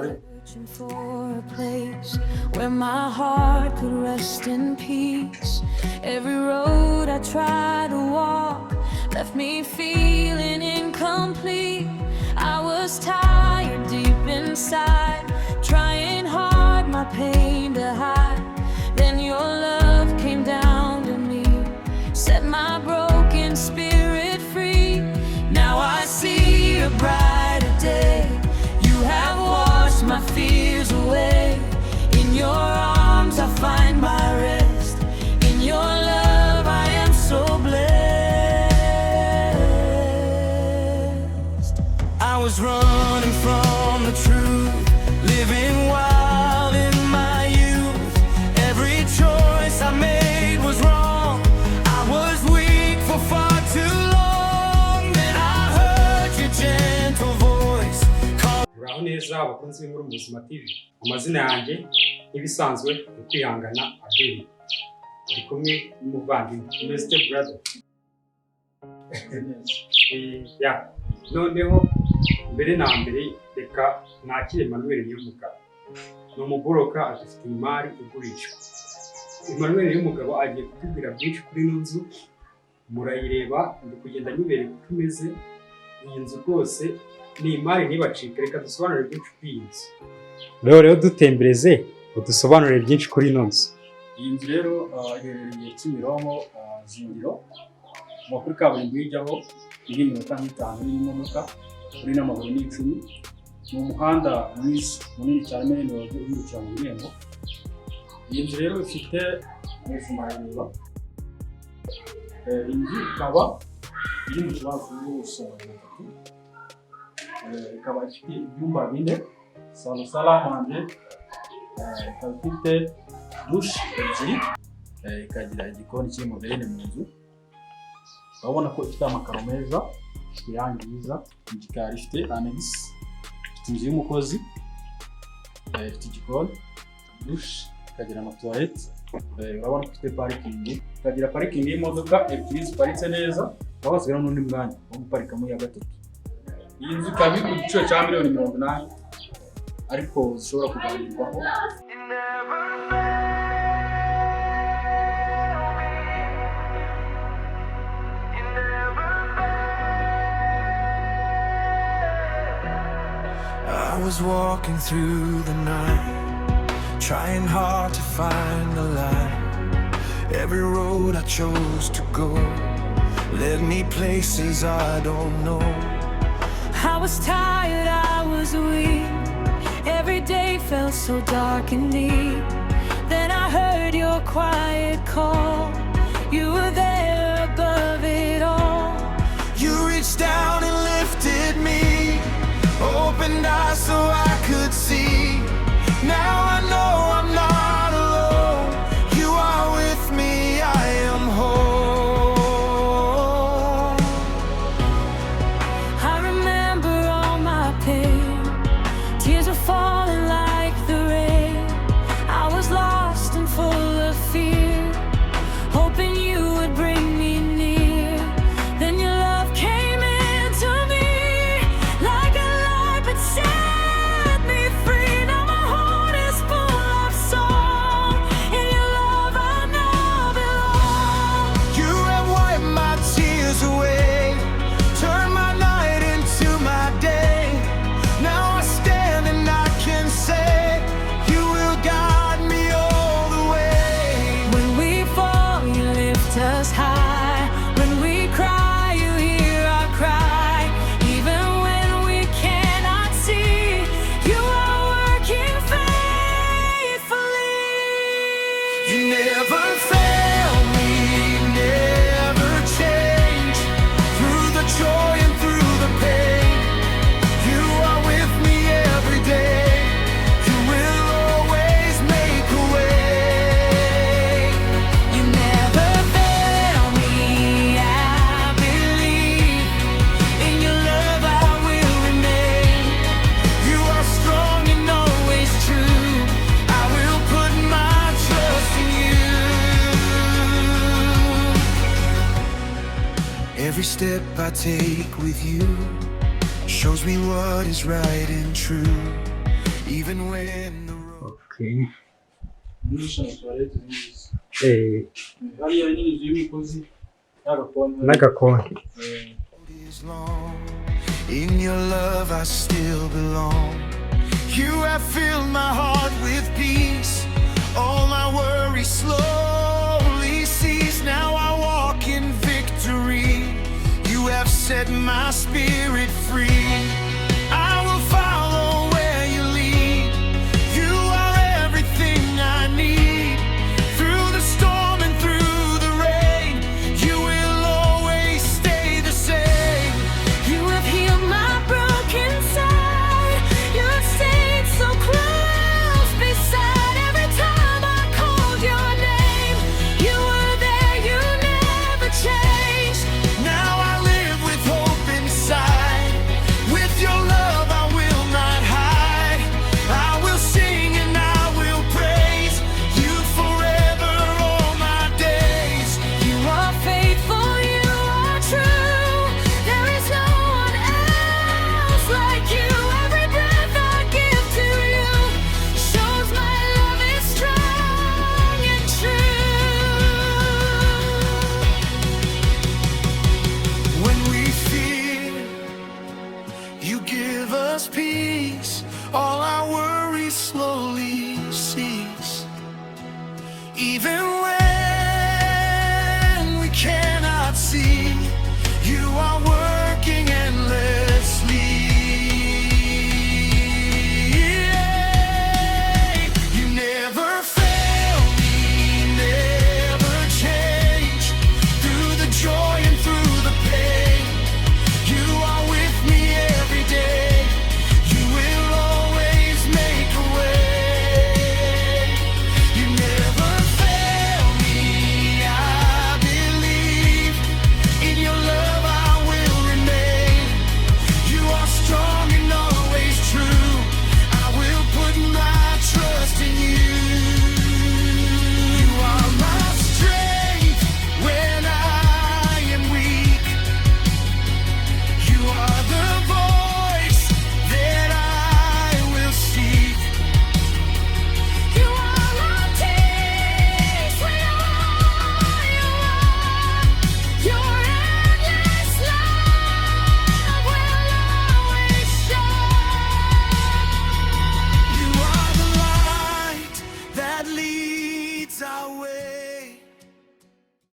Searching for a place where my heart could rest in peace. Every road I tried to walk left me feeling incomplete. I was tired deep inside, trying hard my pain to hide. Then your love came down to me, set my broken spirit free. Now I see a brighter day. You have washed my fears away. In your arms I find my rest. In your love I am so blessed. I was running from the truth, living wild in my youth. Every choice I made was wrong. I was weak for far too long. Then I heard your gentle voice. Uraho neza abakunzi b'Inkuru Buzima TV. Amazina yanjye nk'ibisanzwe ukwihangana Abeli. Ndi kumwe n'umuvandimwe Mr. Brother. Noneho mbere na mbere reka nakire Emmanuel Niyomugabo. Ni umugoroka afite imari igurishwa. Emmanuel Niyomugabo agiye kutubwira byinshi kuri ino nzu. Murayireba ndi kugenda nibereka uko imeze. Iyi nzu rwose ni imari ntibacike, reka dusobanure byinshi kuri iyi nzu. Rero dutembereze udusobanurire byinshi kuri ino nzu. Iyi nzu rero iherereye Kimironko Zindiro, kuri kaburimbo ijyaho iri iminota nk'itanu y'imodoka, uri n'amaguru n'icumi. Ni umuhanda mwiza munini cyane urindukira mu irembo. Iyi nzu rero ifite murayireba. Inzu ikaba iri mu kibazo cy'ubuso butatu. Ikaba ifite ibyumba bine, salo salamanje, ikaba ifite dushe ebyiri, ikagira igikoni kiri moderne mu nzu. Urabona ko ifite amakaro meza, ifite irangi ryiza, igikari ifite annex, ifite inzu y'umukozi, ifite igikoni, dushe, ikagira na toilette. Urabona ko ifite parking, ikagira parking y'imodoka ebyiri ziparitse neza, ukaba wasigaye n'undi mwanya wo guparikamo iya gatatu. Iyi nzu ikaba iri ku giciro cya $80,000,000 ariko zishobora kuganirwaho. I was walking through the night, trying hard to find the light. Every road I chose to go led me places I don't know. I was tired, I was weak. Every day felt so dark and deep. Then I heard your quiet call. You were there above it all. You reached down and lifted me, opened eyes so I could see. Now I know I'm not alone. You are with me, I am whole. I remember all my pain. Tears were falling like the rain. I was lost and full of fear, hoping you would bring me near. Then your love came into me like a light but set me free. Now my heart is full of song. In your love I now belong. You have wiped my tears away, turned my night into my day. Now I stand and I can say you will guide me all the way. When we fall, you lift us high. When we cry, you hear our cry. Even when we cannot see, you are working faithfully. You never fail me, never change. Through the joy and through the pain, you are with me every day. You will always make a way. You never fail me, I believe. In your love I will remain. You are strong and always true. I will put my trust in you. Every step I take with you shows me what is right and true. even when the road. Okay. Nisha na toilette nziza. Hariya ni inzu y'umukozi n'agakoni. N'agakoni. Is long. In your love I still belong. You have filled my heart with peace. All my worries slowly cease. Now I walk in victory. You have set my spirit free. I will follow where you lead. You are everything I need. Through the storm and through the rain, you will always stay the same. You have healed my broken side. You have stayed so close beside. Every time I called your name, you were there, you never changed. Now I live with hope inside. With your love I will not hide. I will sing and I will praise you forever all my days. You are faithful, you are true. There is no one else like you. Every breath I give to you shows my love is strong and true. When we fear, you give us peace. All our worries slowly cease. Even when we cannot see, you are working endlessly. You never fail me, never change. Through the joy and through the pain, you are with me every day. You will always make a way. You never fail me, I believe. In your love I will remain. You are strong and always true. I will put my trust in you. You are my strength when I am weak. You are the voice that I will seek. You are my peace when all you are. Your endless love will always shine. You are the light that leads